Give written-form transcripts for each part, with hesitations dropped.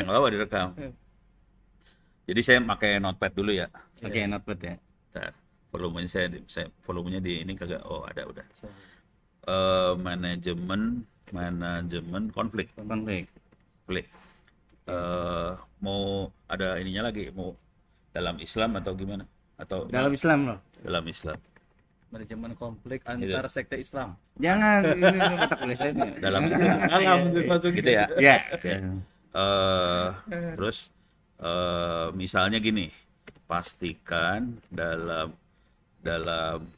nggak apa-apa direkam. Jadi saya pakai notepad dulu ya. Oke, notepad ya. Bentar. Volumenya saya volumenya di ini kagak. Oh, ada udah. Manajemen konflik. Konflik. Mau ada ininya lagi, mau dalam Islam atau gimana? Atau Dalam Islam loh. dalam Islam. Manajemen konflik antar sekte Islam. Jangan ini kata kuliah saya ini. Dalam Islam. Gitu ya. Ya. Oke. Terus misalnya gini, pastikan dalam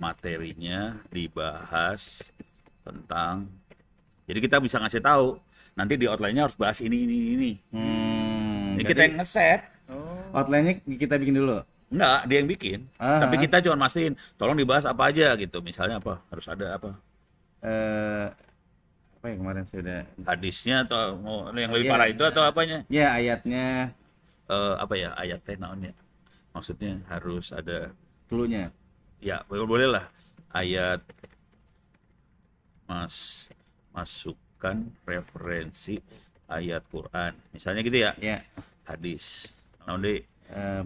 materinya dibahas tentang, jadi kita bisa ngasih tahu nanti di outline-nya harus bahas ini. Ini kita yang ngeset. Outline-nya kita bikin dulu. Enggak, dia yang bikin. Tapi kita cuma mastiin, tolong dibahas apa aja gitu. Misalnya apa? Harus ada apa? Apa yang kemarin sudah. Hadisnya atau mau yang lebih parah itu atau apanya? Ya, ayatnya, Apa ya? Ayat teh naonnya? Maksudnya harus ada, dulunya. ya boleh lah. Ayat masukkan referensi ayat Quran. Misalnya gitu ya. Ya. Hadis. Naon deui?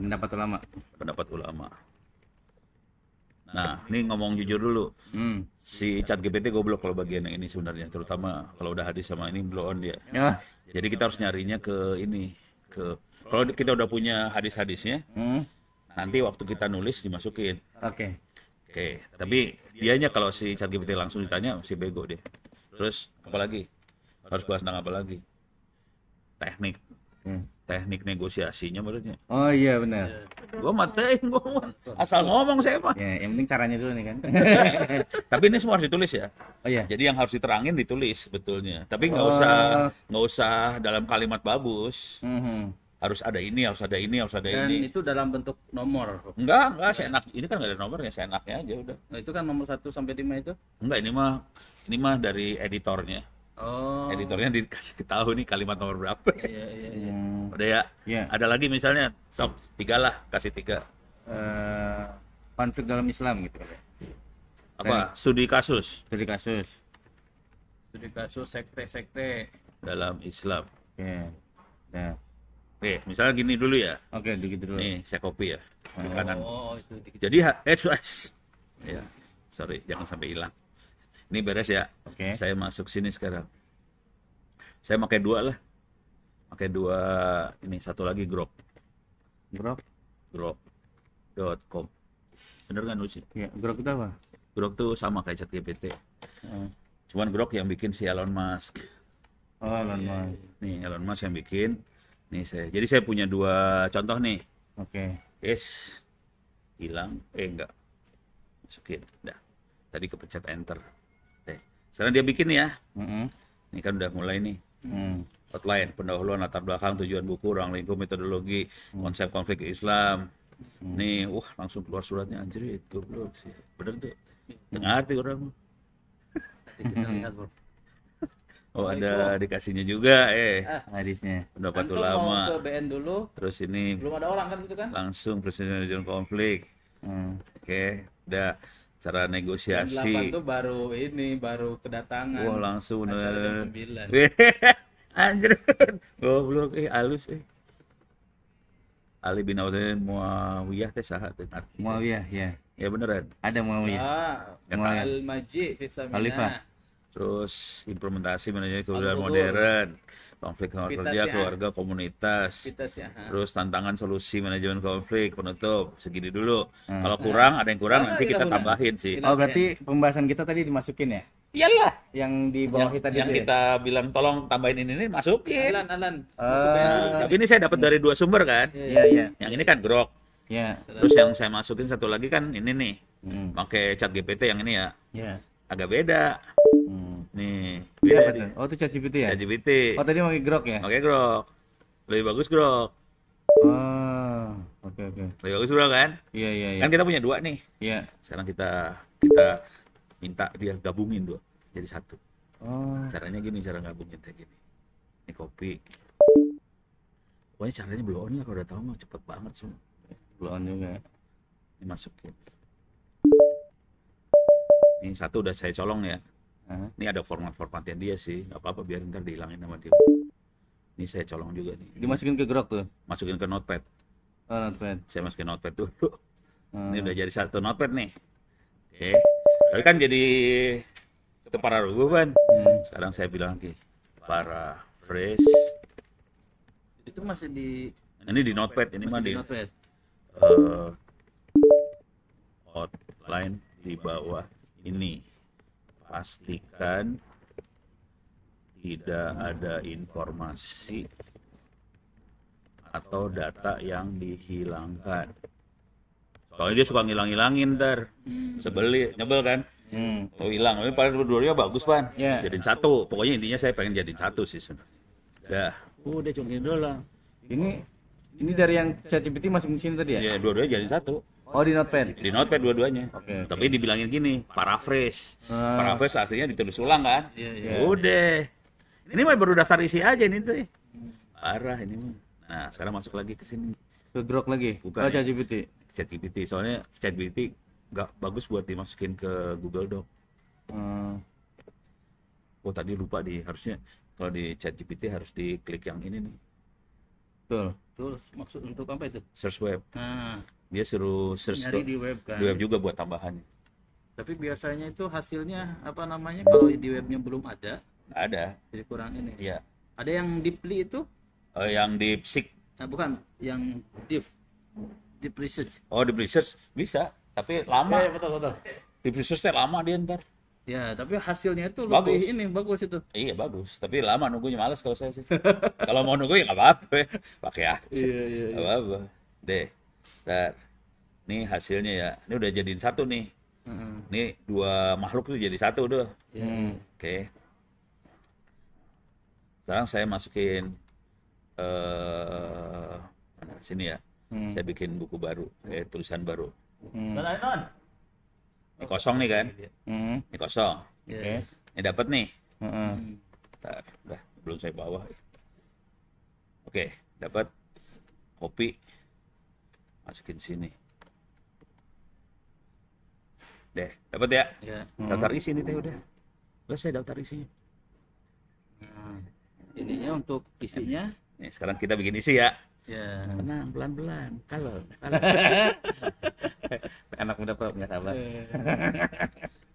Pendapat ulama. Pendapat ulama. Nah, ini ngomong jujur dulu. Si ChatGPT goblok kalau bagian yang ini sebenarnya, terutama kalau udah hadis sama ini blow on dia. Ya. Jadi kita harus nyarinya ke ini, kalau kita udah punya hadis-hadisnya, nanti waktu kita nulis dimasukin. Oke. Oke, tapi dianya kalau si ChatGPT langsung ditanya si bego deh. Terus apa lagi? Harus bahas tentang apa lagi? Teknik negosiasinya menurutnya. Oh iya benar. Gua matain, asal ngomong saya mah. Ya, yang penting caranya dulu nih kan. Tapi ini semua harus ditulis ya. Oh iya. Jadi yang harus diterangin ditulis sebetulnya. Tapi nggak usah dalam kalimat bagus. Harus ada ini, harus ada ini, harus ada Dan ini. itu dalam bentuk nomor. Enggak, seenak. Ini kan nggak ada nomornya, seenaknya aja udah. Nah, itu kan nomor 1 sampai 5 itu. Enggak, ini mah dari editornya. Oh. Editornya dikasih tahu nih kalimat nomor berapa. Iya. Udah ya. Iya. Ada lagi misalnya, sok 3 lah, kasih 3. Konflik dalam Islam gitu kan. Apa? Studi kasus Studi kasus. Studi kasus sekte-sekte. dalam Islam. Oke. Nah. Oke, misalnya gini dulu ya. Oke, begitu dulu. Nih, saya copy ya. Di kanan. Oh, itu dikit. Jadi ya, sorry, jangan sampai hilang. Ini beres ya. Oke. Saya masuk sini sekarang. Saya pakai 2 lah. Pakai 2 ini, satu lagi Grok. Grok.com. Bener kan Uci? Ya, Grok itu apa? Grok tuh sama kayak ChatGPT. Cuman Grok yang bikin si Elon Musk. Oh, Elon Musk. Nih, Elon Musk yang bikin. Nih jadi saya punya 2 contoh nih. Oke. Yes. Hilang. Enggak. Masukin. Dah. Tadi kepencet enter. Sekarang dia bikin ya. Ini kan udah mulai nih. Outline, pendahuluan, latar belakang, tujuan buku, ruang lingkup, metodologi, konsep konflik Islam. Nih, langsung keluar suratnya, anjir, goblok sih. Bener tuh. Tengah arti orang. Kita lihat, Bro. Oh, ada dikasihnya juga, Hadisnya. pendapat Antum ulama. mau ke BN dulu, Terus ini belum ada orang kan gitu kan? langsung presiden manajemen konflik. Oke, udah cara Jam 8 negosiasi. tuh baru kedatangan. Wah, langsung Acara jam 9. Anjir, goblok halus Ali bin Abi Muawiyah teh saha teh? Muawiyah, ya. Ya beneran. Ada Muawiyah. Ah, Al-Maji Fisamina. Khalifah. Terus implementasi manajemen kebudayaan Al-Budur. modern, konflik kamar Vitas kerja, ya. keluarga, komunitas. Vitas ya. Terus tantangan solusi manajemen konflik, penutup. Segini dulu. Kalau kurang, ada yang kurang, Apa nanti lagi kita gabungan? tambahin sih. Oh, berarti pembahasan kita tadi dimasukin ya? Iyalah. Yang di bawah kita Yang itu ya? kita bilang tolong tambahin ini masukin. Alan. Tapi ini saya dapat dari 2 sumber kan. Iya, iya. Yang ini kan Grok. Ya. Terus yang saya masukin satu lagi kan ini nih. Pakai ChatGPT yang ini ya. Ya. Agak beda. Nih, Iya, beda betul. nih. Oh, itu ChatGPT ya? ChatGPT. Oh, tadi pakai Grok ya? Oke, Grok. Lebih bagus Grok. Oh, oke. Lebih bagus Grok kan? Iya, iya. Kan kita punya 2 nih. Iya. Sekarang kita minta dia gabungin 2 jadi 1. Oh, Caranya gini, cara gabungin kayak gini. Ini copy. Pokoknya caranya blow on ya, kalau udah tahu mah cepet banget semua. blow on juga. Ini masukin. Ini 1 udah saya colong ya. Ini ada formatnya dia sih, nggak apa-apa biar ntar dihilangin sama dia. Ini saya colong juga nih. Dimasukin ke Grok tuh. Masukin ke notepad. Oh, notepad. Saya masukin notepad dulu. Hmm. Ini udah jadi satu notepad nih. Oke. Tapi kan jadi itu paragraf kan. Sekarang saya bilang lagi paraphrase. Itu masih di Ini di notepad, ini mah di notepad. outline di bawah ini. Pastikan tidak ada informasi atau data yang dihilangkan. Soalnya dia suka ngilang-ngilangin ntar. Nyebel kan? Oh hilang, tapi pada dua-duanya bagus pan. Yeah. Jadiin satu. Pokoknya intinya saya pengen jadiin satu sih sebenarnya. Dah, udah cuma gini doang. Ini dari yang ChatGPT masukin sini tadi ya? Ya dua-duanya jadiin satu. Oh, di notepad. Di notepad dua-duanya. Oke. Tapi dibilangin gini, paraphrase. Ah. Paraphrase aslinya ditulis ulang kan? Iya. Udah. Ini mah baru daftar isi aja nih tuh. Parah ini mah. Nah, sekarang masuk lagi ke sini. Ke Grok lagi? Bukan. Oh, ChatGPT. ChatGPT. Soalnya ChatGPT nggak bagus buat dimasukin ke Google Doc. Hmm. Oh, tadi lupa harusnya kalau di ChatGPT harus diklik yang ini nih. Betul. Terus maksud untuk apa itu? Search web. Nah, Dia suruh search nyari di web kan. di web juga buat tambahannya. Tapi biasanya itu hasilnya apa namanya kalau di webnya belum ada, Nggak ada. jadi kurang ini. Iya. Ada yang deeply itu? Yang di Psik. Nah, bukan, yang deep research. Oh, di research bisa, tapi lama. betul. Di research teh lama dia ntar. Ya, tapi hasilnya itu Bagus. lebih ini bagus itu. Iya bagus, tapi lama nunggunya males kalau saya sih. Kalau mau nunggu ya nggak apa-apa, pakai aja. Iya. Nggak apa-apa. Deh, ntar. Nih hasilnya ya. Ini udah jadiin satu nih. Ini dua makhluk tuh jadi satu tuh. Oke. Sekarang saya masukin mana sini ya. Saya bikin buku baru, tulisan baru. Ini kosong nih kan? Ini kosong. Oke. Ini dapat nih. Heeh. Bentar, udah belum saya bawa. Oke, dapat kopi. Masukin sini. Deh, dapat ya? Ya. Daftar isi nih teh udah. Selesai daftar isinya. Nah, ininya untuk isinya Nih, sekarang kita bikin isi ya. ya. Tenang, pelan-pelan. Kalau. Anak muda kok nggak sabar.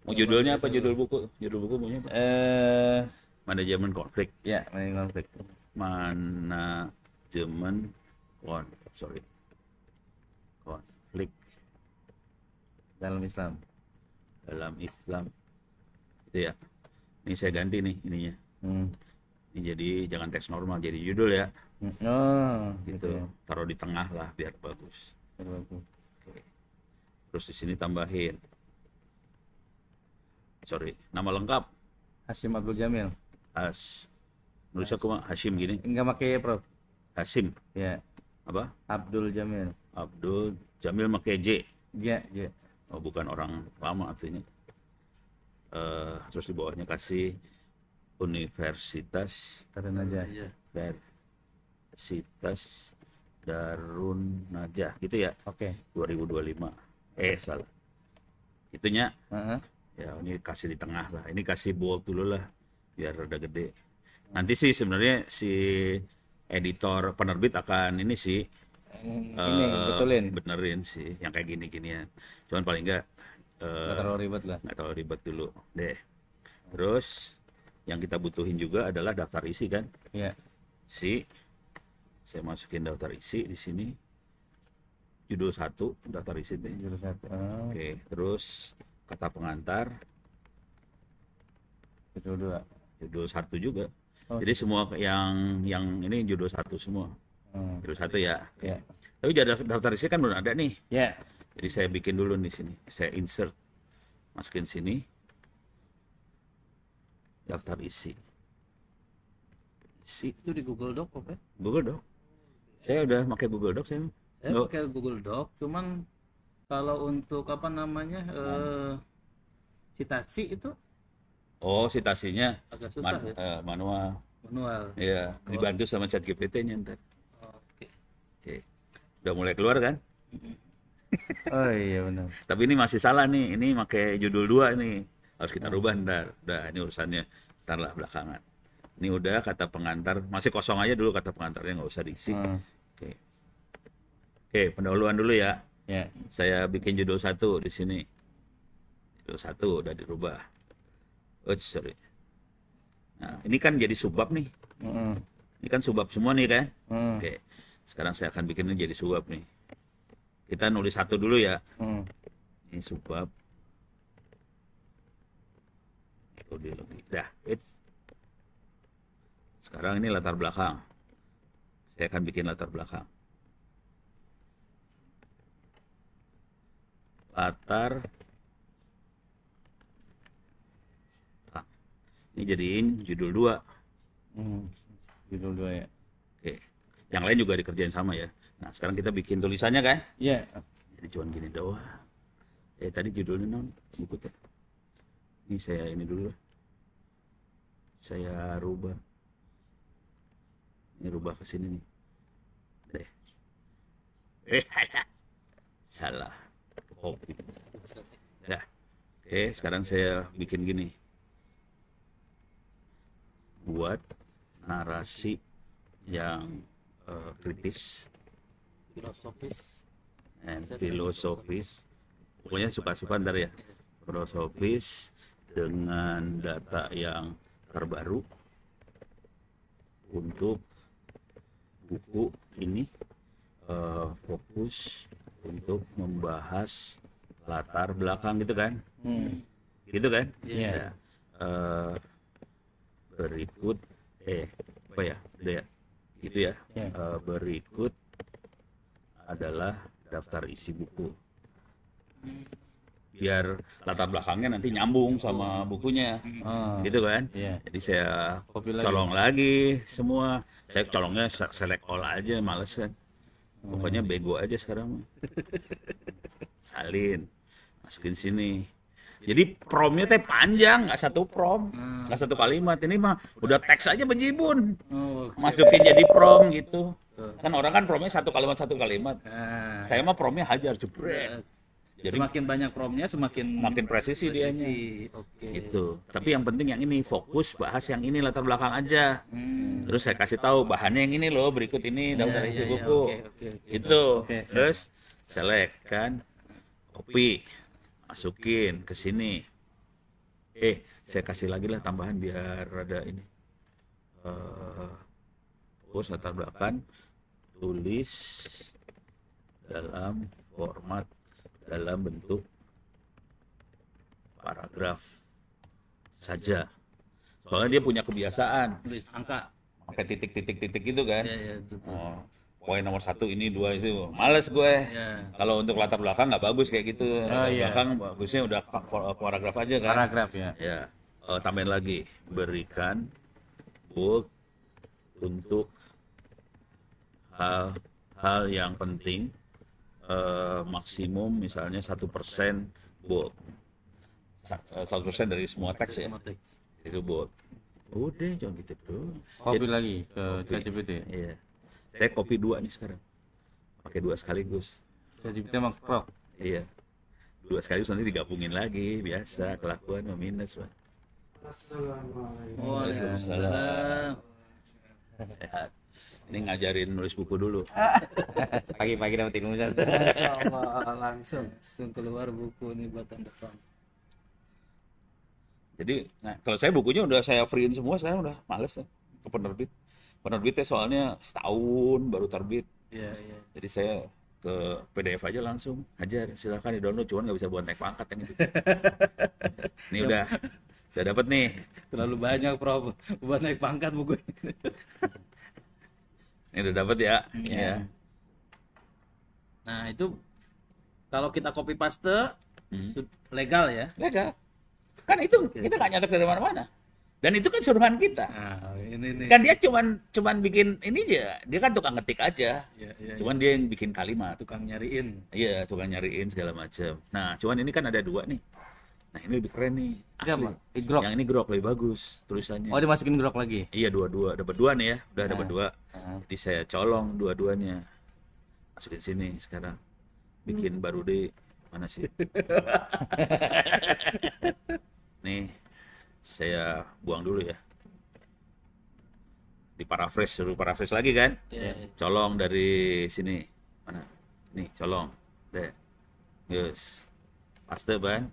Mau judulnya apa judul buku? Judul buku punya apa? Manajemen konflik. Ya, main konflik. Manajemen konflik Dalam Islam. dalam Islam. Itu ya. Ini saya ganti nih ininya. Ini jadi jangan teks normal, jadi judul ya. Oh, Gitu. Taruh di tengah lah biar bagus. Bagus. Oke. Terus di sini tambahin. Nama lengkap Hasyim Abdul Jamil. Nulis aku mah Hashim gini. Enggak pakai Prof. Hashim Ya, apa? Abdul Jamil. Abdul Jamil pakai J. Ya. Oh, bukan orang lama artinya. Terus di bawahnya kasih Universitas Keren aja. Universitas Darun Najah gitu ya. Oke. 2025. Salah. Itunya Heeh. ya ini kasih di tengah lah. Ini kasih bold dulu lah biar rada gede. Nanti sih sebenarnya si editor penerbit akan ini sih Ini betulin. benerin sih yang kayak gini-ginian. Cuman paling enggak Nggak terlalu ribet lah. nggak terlalu ribet dulu deh. Terus yang kita butuhin juga adalah daftar isi kan. Ya. Saya masukin daftar isi di sini. Judul 1 daftar isi deh. Judul 1. Oh, Oke, terus kata pengantar judul 2. judul 1 juga. Oh, Jadi semua yang ini judul 1 semua. Hmm. Judul 1 ya. Oke. Ya. Tapi daftar isi kan belum ada nih. Ya. Jadi saya bikin dulu di sini. Saya insert. Masukin sini. Daftar isi. Itu di Google Doc apa? Google Doc. Saya udah pakai Google Doc saya. Saya pakai Google Doc, cuman kalau untuk apa namanya citasi itu Oh, citasinya agak susah ya. manual. Manual. Iya, dibantu sama ChatGPT-nya ntar. Oke. Oke. Udah mulai keluar kan? Oh iya benar. Tapi ini masih salah nih. Ini pakai judul 2 nih. Harus kita rubah ntar. Udah, ini urusannya ntar lah belakangan. Ini udah kata pengantar, masih kosong aja dulu kata pengantarnya, nggak usah diisi. Oke. Oke, pendahuluan dulu ya. Ya. Saya bikin judul 1 di sini. Judul 1 udah dirubah. Sorry. Nah, ini kan jadi subbab nih. Ini kan subbab semua nih kan. Oke. Sekarang saya akan bikin ini jadi subbab nih. Kita nulis 1 dulu ya. Ini subbab. Itu dia lagi. Dah, sekarang ini latar belakang. Saya akan bikin latar belakang. Latar. Nah, ini jadiin judul 2. Judul 2 ya. Oke. Yang lain juga dikerjain sama ya. Nah, sekarang kita bikin tulisannya kan? Iya. Jadi cuman gini doang. Tadi judulnya non buku teh. Ini saya ini dulu lah. Saya rubah. Ini rubah ke sini nih. Deh. Salah. Copy. Ya. Oke, sekarang saya bikin gini. Buat narasi yang kritis filosofis. Pokoknya suka-suka ntar ya. Filosofis dengan data yang terbaru untuk buku ini, fokus untuk membahas latar belakang gitu kan. Gitu kan. Iya. Berikut apa ya udah ya gitu ya. Berikut adalah daftar isi buku, biar latar belakangnya nanti nyambung sama bukunya. Gitu kan. Jadi saya colong lagi semua. Saya colongnya select all aja, males kan. Pokoknya bego aja sekarang. Salin, masukin sini. Jadi promnya teh panjang, nggak satu prom, nggak satu kalimat. Ini mah udah teks aja bejibun, masukin jadi prom gitu. Kan orang kan promnya satu kalimat. Saya mah promnya hajar jebret. Jadi semakin banyak promnya makin presisi dianya. Gitu. Tapi yang penting yang ini fokus bahas yang ini latar belakang aja. Terus saya kasih tahu bahannya yang ini loh, berikut ini daftar isi buku. Gitu. Terus select kan, copy, masukin ke sini. Saya kasih lagi lah tambahan biar ada ini. Fokus latar belakang, tulis dalam format dalam bentuk paragraf saja. Soalnya dia punya kebiasaan tulis angka, pakai titik gitu kan. Poin nomor 1 ini 2 itu, males gue. Kalau untuk latar belakang nggak bagus kayak gitu. Latar belakang bagusnya udah paragraf aja kan. Paragraf ya. Tambahin lagi, berikan bold untuk hal yang penting. Maksimum misalnya 1% bold, 1% dari semua teks ya, itu bold. Udah cuma gitu tuh. Copy lagi ke ChatGPT. Iya, saya copy 2 nih sekarang, pakai 2 sekaligus. ChatGPT mah crop. Iya, 2 sekaligus nanti digabungin lagi, biasa kelakuan minus Pak. Waalaikumsalam. Sehat. Ini ngajarin nulis buku dulu. Pagi-pagi dapat ilmu satu. langsung keluar buku ini buatan depan. Jadi, kalau saya bukunya udah saya freein semua, sekarang udah males ya ke penerbit. Penerbitnya soalnya setahun baru terbit. Iya. Jadi saya ke PDF aja langsung, hajar, silakan di download, cuman nggak bisa buat naik pangkat yang itu. Ini udah dapat nih. Terlalu banyak buat naik pangkat buku. Ini udah dapat ya. Ya. Nah itu kalau kita copy paste legal ya? Legal. Kan itu kita nggak nyatet dari mana-mana. Dan itu kan suruhan kita. Nah, ini. Kan dia cuman bikin ini aja. Dia kan tukang ngetik aja. Ya. Cuman dia yang bikin kalimat. Tukang nyariin. Iya, tukang nyariin segala macam. Nah, cuman ini kan ada 2 nih. Nah, ini lebih keren nih. Asli. Yang ini grok lebih bagus tulisannya. Oh, dimasukin grok lagi. Iya, 2 dapat 2 nih ya. Udah dapat 2. Jadi saya colong 2-2-nya. Masukin sini sekarang. Bikin baru deh. Mana sih? Nih, saya buang dulu ya. Di paraphrase, suruh paraphrase lagi kan? Iya. Colong dari sini. Mana? Nih, colong. Deh. Yes. Paste kan?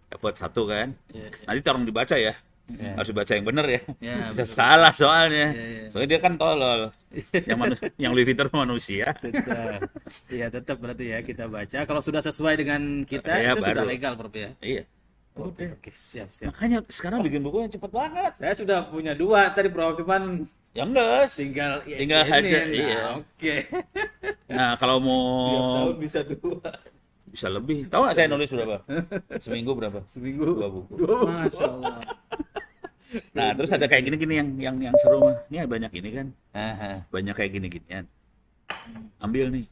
Dapat satu kan? Iya. Nanti tolong dibaca ya. Iya. Harus dibaca yang benar ya. Ya, Bisa betul. salah soalnya. Iya. Soalnya dia kan tolol. Yang Louis Vuitton manusia. Tetap. Iya, tetap berarti ya kita baca. Kalau sudah sesuai dengan kita, Iya, itu sudah baru. legal, Prof ya. Iya. Oke, siap. Makanya sekarang bikin buku yang cepet banget. Saya sudah punya 2 tadi, Prof, cuman Ya enggak. tinggal Tinggal ISBN. aja, Nah, iya. Oke. Nah, kalau mau Tiap tahun bisa 2. bisa lebih. Tahu nggak saya nulis berapa? Seminggu berapa? Seminggu 2 buku. Masya Allah. Nah, terus ada kayak gini-gini yang seru mah. Ini banyak ini kan. Aha. Banyak kayak gini-ginian. Ambil nih.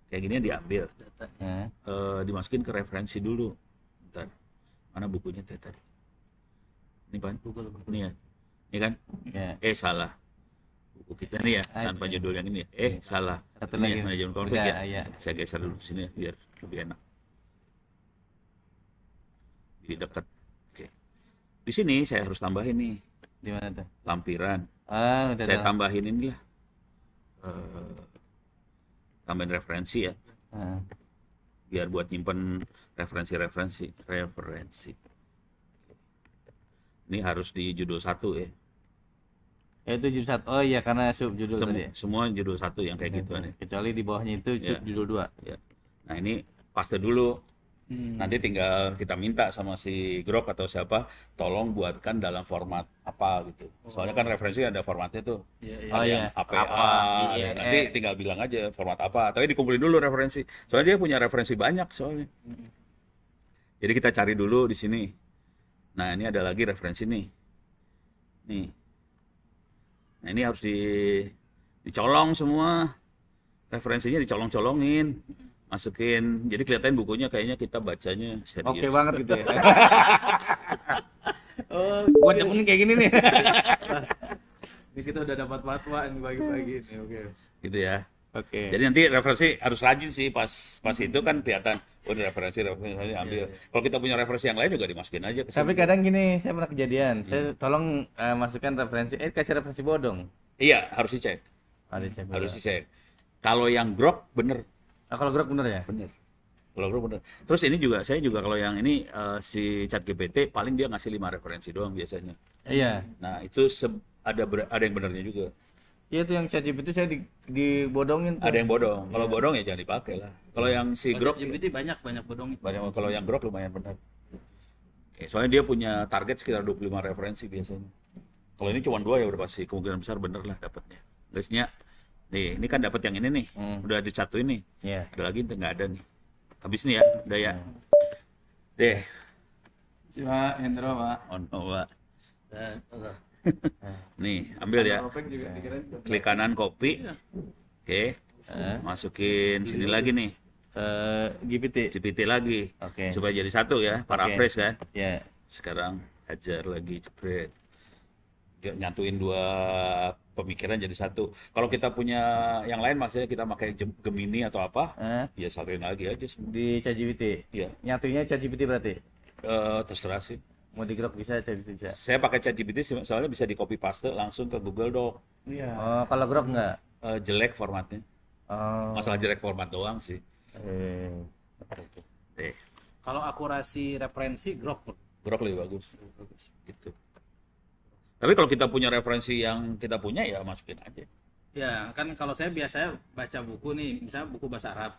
Kayak ginian diambil. Hah? Dimasukin ke referensi dulu. Bentar. Mana bukunya tadi? Ini kan? Ini ya. Ini kan? Ya. Salah. Buku kita nih ya, Ah, tanpa itu. judul yang ini ya. Salah. Satu Ini lagi. ya, manajemen konflik Udah, ya. iya. Saya geser dulu sini ya, biar lebih enak. Jadi dekat. Oke. Di sini saya harus tambahin nih Di mana tuh? lampiran. Ah, udah Saya tahu. tambahin inilah. Tambahin referensi ya. Ah. Biar buat nyimpen referensi. Ini harus di judul 1 ya. Itu judul 1. Oh iya, karena subjudul tadi ya. Semua judul 1 yang kayak gitu nih. Kecuali di bawahnya itu Ya. judul 2. Ya. Nah, ini paste dulu. Nanti tinggal kita minta sama si Grok atau siapa, tolong buatkan dalam format apa gitu. Soalnya kan referensi ada formatnya tuh. Iya, iya. Oh Ada iya. yang APA, Apa? ada Iya. nanti tinggal bilang aja format apa. Tapi dikumpulin dulu referensi. Soalnya dia punya referensi banyak soalnya. Jadi kita cari dulu di sini. Nah, ini ada lagi referensi nih. Nih. Nah, ini harus dicolong semua. Referensinya dicolong-colongin. Masukin. Jadi kelihatan bukunya kayaknya kita bacanya serius. Oke banget gitu ya. Oh, Gua demen kayak gini nih. ini kita udah dapat fatwa ini bagi-bagi nih. Oke. Gitu ya. Oke. Jadi nanti referensi harus rajin sih pas itu kan kelihatan oh ini referensi ambil. Kalau kita punya referensi yang lain juga dimasukin aja ke Tapi sini. kadang gini, saya pernah kejadian. Saya tolong masukkan referensi, kasih referensi bodong. Iya, harus dicek. Ada cek. Harus dicek. Kalau yang Grok bener. Kalau Grok bener ya? Bener. Kalau Grok bener. Terus ini juga saya juga kalau yang ini si ChatGPT paling dia ngasih 5 referensi doang biasanya. Iya. Nah, itu ada yang benernya juga. Iya tuh yang ChatGPT saya dibodongin tuh. Ada yang bodong. Kalau bodong ya jangan dipakai lah. Kalau yang si Grok GPT banyak bodong. kalau yang Grok lumayan benar. Oke, soalnya dia punya target sekitar 25 referensi biasanya. Kalau ini cuma 2 ya udah pasti kemungkinan besar bener lah dapatnya. Guysnya, nih ini kan dapat yang ini nih, udah disatuin nih. Iya. Ada lagi nggak ada nih. Habis nih ya, udah ya. Deh, Pak Hendro, Pak. on Pak. Nih, ambil ya. Klik kanan copy. Oke. Masukin sini lagi nih. GPT. GPT lagi. Oke. Supaya jadi satu ya, paraphrase kan. Ya. Sekarang hajar lagi jebret. Nyatuin 2 pemikiran jadi satu. Kalau kita punya yang lain maksudnya kita pakai Gemini atau apa, ya satuin lagi aja semua. Di ChatGPT. Iya. Nyatunya ChatGPT berarti. Terserah sih. Mau di Grok bisa, ChatGPT bisa. Saya pakai ChatGPT soalnya bisa di copy paste langsung ke Google Doc. Iya. Oh, kalau Grok enggak? Jelek formatnya. Oh. Masalah jelek format doang sih. Kalau akurasi referensi Grok. Grok lebih bagus. Gitu. Tapi kalau kita punya referensi yang kita punya ya masukin aja. Ya, kan kalau saya biasanya baca buku nih, misalnya buku bahasa Arab.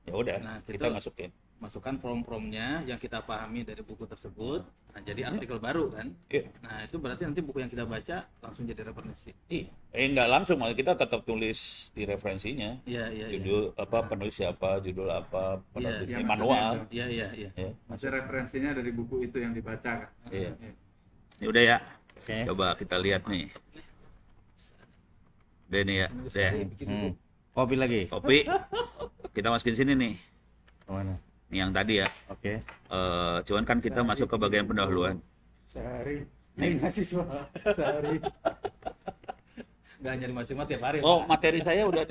Ya udah, Nah, kita itu- masukin. Masukkan prom-promnya yang kita pahami dari buku tersebut. Nah, jadi artikel baru kan. Iya. Nah, itu berarti nanti buku yang kita baca langsung jadi referensi. Iya. Nggak langsung, malah kita tetap tulis di referensinya. Iya, iya, iya. Judul apa, penulis siapa, judul apa, penerbit Iya, manual. Iya, iya, iya. Ya. Maksudnya referensinya dari buku itu yang dibaca kan? Iya. Ini udah ya. Oke. Coba kita lihat nih. Udah nih ya. Udah. Kopi lagi. Kopi. Kita masukin sini nih. Kemana? Nih yang tadi ya. Oke. Cuman kan kita masuk ke bagian pendahuluan. Sehari. Ini mahasiswa sehari. Nggak nyari masing-masing tiap hari. Oh, Pak. materi saya udah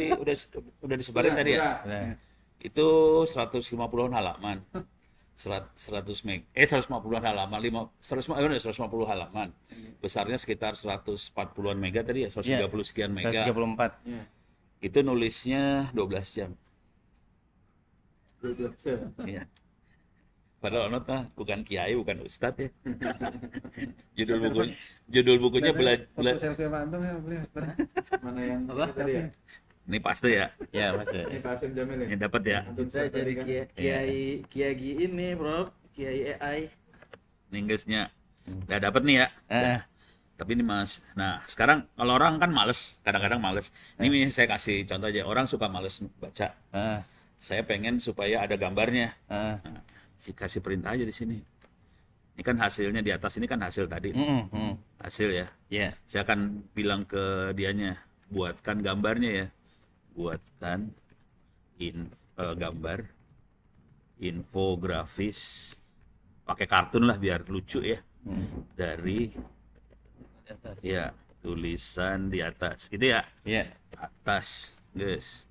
disebarin tadi ya. Nah. Itu 150-an halaman. 100 meg 150-an halaman, 150 halaman. Besarnya sekitar 140-an mega tadi ya, 130 sekian mega. 134. Iya. Itu nulisnya 12 jam. 12 jam. Iya. Padahal Onot mah bukan kiai, bukan ustadz ya. Judul bukunya Foto selfie Pak Antum ya, boleh. Mana yang tadi ya? ini pasti ya. Ya, Mas. Ini Pak Asim Jamil ya. Ini dapat ya. Antum Saya tadi jadi kan? kiai ini, Bro. Kiai AI. Inggrisnya. Udah dapat nih ya. Udah. Tapi ini Mas. Nah, sekarang kalau orang kan males, kadang-kadang males. Ini saya kasih contoh aja. Orang suka males baca. Saya pengen supaya ada gambarnya. Nah, kasih perintah aja di sini. Ini kan hasilnya di atas ini kan hasil tadi. Hasil ya. Iya. Saya akan bilang ke dianya, buatkan gambarnya ya. Buatkan gambar infografis pakai kartun lah biar lucu ya. Dari ya tulisan di atas gitu ya. Iya. Atas, guys.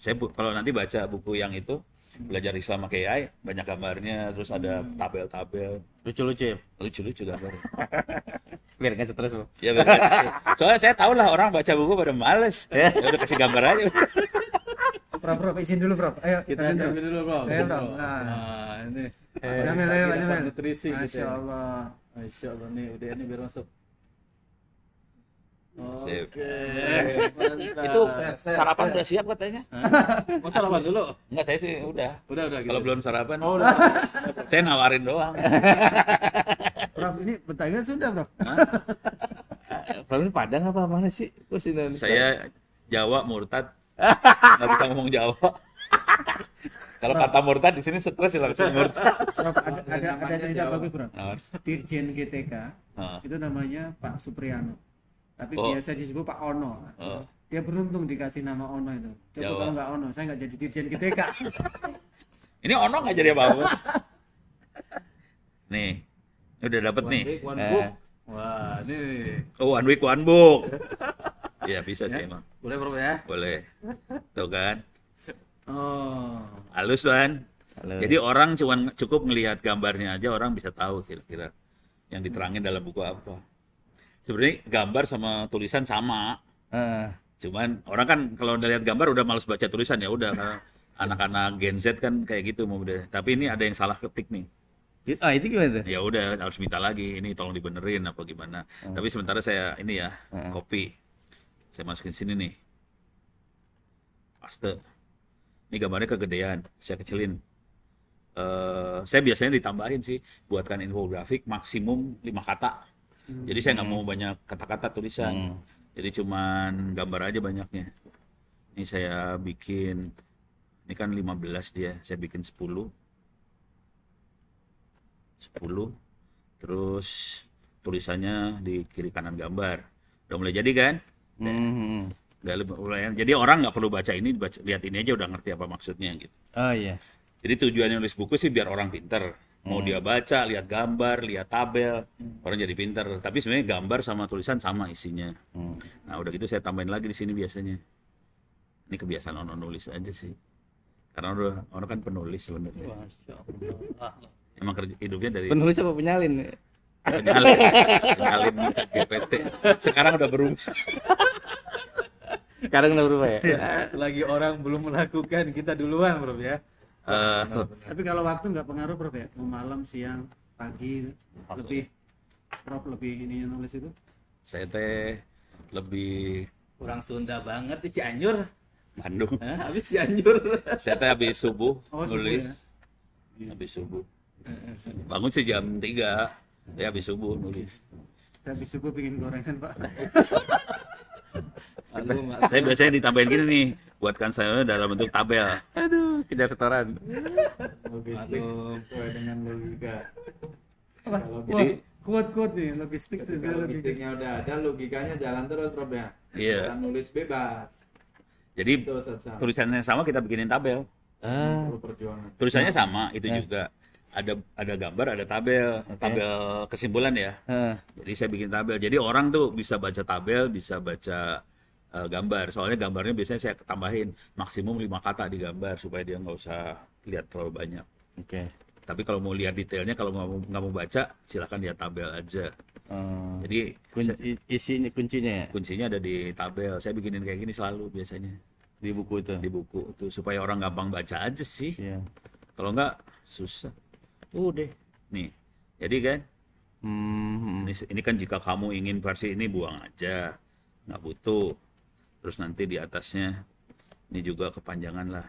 Saya kalau nanti baca buku yang itu belajar Islam pakai AI, banyak gambarnya, terus ada tabel-tabel, Lucu-lucu ya. lucu-lucu gambarnya. Biar nggak stres, Bro. Ya benar. Soalnya saya tahu lah orang baca buku pada males. Ya udah kasih gambar aja. Prof, izin dulu, Prof. Ayo Kita tunjuk. ambil dulu, Bro. Ayo, Bro. Nah, ini. Jamil, ayo, Kita Jamil. nutrisi gitu Masya ya. Allah. Masya Allah nih, udah ini biar masuk. Sip. Oke, mantap. Itu sarapan udah siap katanya? Mau sarapan dulu? Enggak, saya sih udah. Udah gitu. Kalau belum sarapan, Oh, udah. saya nawarin doang. Prof, ini pertanyaan sudah, Prof. Problem ini Padang apa mana sih? Kok sini? Saya Jawa murtad. Nggak bisa ngomong Jawa. Kalau kata murtad di sini stres ya langsung murtad. Prof, ada cerita bagus, Prof. Nah, Dirjen GTK itu namanya Pak Supriyano. Tapi Oh. biasa disebut Pak Ono. Oh. Dia beruntung dikasih nama Ono itu. Coba Jawa. kalau nggak Ono, saya nggak jadi Dirjen GTK. Ini Ono nggak jadi apa-apa. Nih, ini udah dapet nih. One week, one book. Wah, nih. Oh, one week one book. Ya bisa sih emang. Boleh, Bro ya? Boleh. Tuh kan. Oh. Halus kan. Halo. Jadi orang cukup ngelihat gambarnya aja orang bisa tahu kira-kira yang diterangin dalam buku apa. Sebenarnya gambar sama tulisan sama. Cuman orang kan kalau udah lihat gambar udah males baca tulisan ya udah karena anak-anak Gen Z kan kayak gitu mau udah. Tapi ini ada yang salah ketik nih. Itu gimana tuh? Ya udah harus minta lagi ini tolong dibenerin apa gimana. Tapi sementara saya ini ya copy. Saya masukin sini nih. Paste. Ini gambarnya kegedean, saya kecilin. Saya biasanya ditambahin sih buatkan infografik maksimum 5 kata. Jadi saya nggak mau banyak kata-kata tulisan. Jadi cuman gambar aja banyaknya. Ini saya bikin, ini kan 15 dia, saya bikin 10. Terus tulisannya di kiri kanan gambar. Udah mulai jadi kan? Jadi orang nggak perlu baca ini, lihat ini aja udah ngerti apa maksudnya gitu. Oh iya. Jadi tujuannya nulis buku sih biar orang pinter. Mau dia baca, lihat gambar, lihat tabel, orang jadi pinter. Tapi sebenarnya gambar sama tulisan sama isinya. Nah udah gitu saya tambahin lagi di sini biasanya. Ini kebiasaan orang nulis aja sih. Karena orang kan penulis sebenarnya. Masya Allah. Emang kerja hidupnya dari Penulis apa penyalin? penyalin chat GPT. Sekarang udah berubah. Sekarang udah berubah ya? Selagi orang belum melakukan, kita duluan, Bro ya. Tapi kalau waktu nggak pengaruh, Prof ya? Mau malam, siang, pagi, Prof lebih ini nulis itu? Saya teh lebih Orang Sunda banget di Cianjur. Bandung. Hah, habis Cianjur. Saya teh habis subuh Oh, subuh nulis. ya? Habis subuh. Bangun sih jam 3. Saya habis subuh nulis. Tapi subuh bikin gorengan, Pak. Aduh, Saya biasanya ditambahin gini nih, buatkan saya dalam bentuk tabel. Aduh, kejar setoran. Logistik sesuai dengan logika. Kalau Jadi kuat-kuat nih, logistik Ketika sesuai logika. logistiknya udah ada, logikanya jalan terus, Prof ya. Iya. Kita nulis bebas. Jadi Itu Ustaz Sam. tulisannya sama kita bikinin tabel. Perlu perjuangan. Tulisannya sama itu juga. Ada gambar, ada tabel, tabel kesimpulan ya. Jadi saya bikin tabel. Jadi orang tuh bisa baca tabel, bisa baca gambar. Soalnya gambarnya biasanya saya tambahin maksimum 5 kata di gambar supaya dia nggak usah lihat terlalu banyak. Oke. Tapi kalau mau lihat detailnya, kalau nggak mau baca, silakan lihat tabel aja. Jadi Kuncinya ya? kuncinya ada di tabel. Saya bikinin kayak gini selalu biasanya Di buku itu. di buku tuh supaya orang gampang baca aja sih. Iya. Kalau nggak susah. Udah nih. Jadi kan ini kan jika kamu ingin versi ini buang aja, nggak butuh. Terus nanti di atasnya ini juga kepanjangan lah.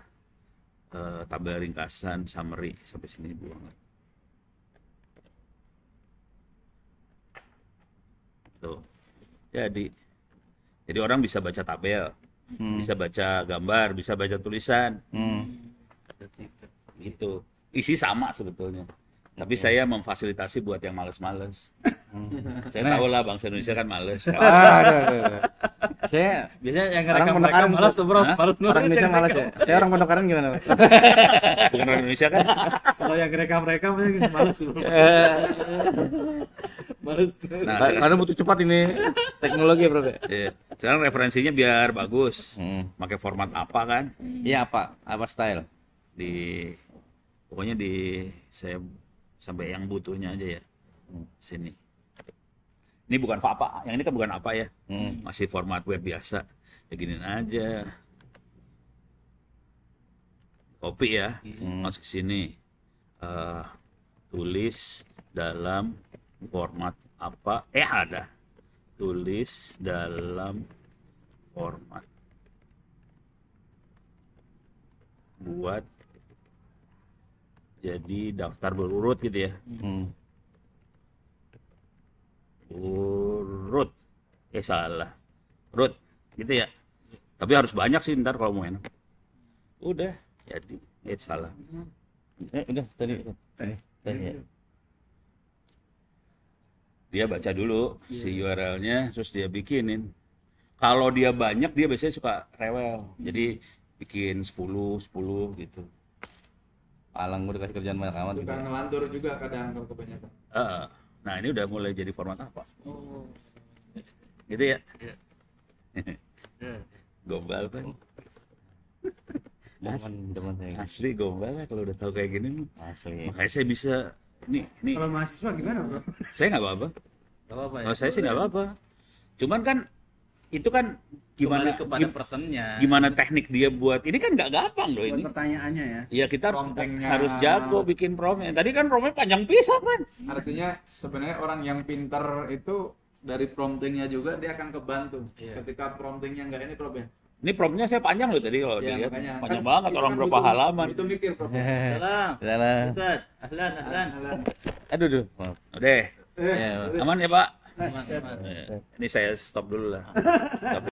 Tabel ringkasan, summary sampai sini buang. Tuh. Jadi orang bisa baca tabel, bisa baca gambar, bisa baca tulisan. Gitu. Isi sama sebetulnya. Tapi saya memfasilitasi buat yang males-males. Saya tahu lah bangsa Indonesia kan males. Aduh. Saya Biasanya yang Orang ngerekam Pondok mereka Aren malas tuh bro. Hah? Malas orang Indonesia malas ya. Saya orang Pondok Aren gimana, Pak? Bukan orang Indonesia kan? Kalau yang ngerekam mereka malas bro. Malas. Nah, Karena butuh cepat ini teknologi, Bro. iya. Sekarang referensinya biar bagus. Pakai format apa kan? Iya, apa? Apa style? Pokoknya saya sampai yang butuhnya aja ya. Sini. Ini bukan apa, yang ini kan bukan apa ya. Masih format web biasa. Ya giniin aja. Copy ya. Masuk sini. Tulis dalam format apa? Ada. Tulis dalam format. Buat jadi daftar berurut gitu ya. Urut. Salah. Urut. Gitu ya. Tapi harus banyak sih ntar kalau mau enak. Udah. Jadi. Salah. Udah tadi. Ya. Dia baca dulu si URL-nya, terus dia bikinin. Kalau dia banyak, dia biasanya suka rewel. Jadi bikin 10 gitu. Palang gue dikasih kerjaan banyak amat. Suka ngelantur juga kadang kalau kebanyakan. Nah ini udah mulai jadi format apa? Gitu ya? Gombal kan? Teman saya. Asli gombal lah kalau udah tahu kayak gini nih. Asli. Makanya saya bisa ini Kalau mahasiswa gimana, Bro? saya nggak apa-apa. Gak apa-apa ya. Kalau saya sih nggak apa-apa. Cuman kan itu kan gimana Kembali kepada personnya. gimana teknik dia buat ini kan nggak gampang loh Buat ini. pertanyaannya ya. Ya kita Promptingnya. harus jago bikin promnya. Tadi kan promnya panjang pisan kan. Artinya sebenarnya orang yang pintar itu dari promptingnya juga dia akan kebantu. Ketika promptingnya nggak ini Prof ya. Ini promnya saya panjang loh tadi kalau Ya, dilihat. makanya. Panjang Kan banget kita orang kan berapa butuh- halaman. Itu mikir Prof. Salam. Salah. Ustaz. Ahlan. Aduh. Maaf. Udah. Ya, Aman ya, Pak? Aman. Ini saya stop dulu lah.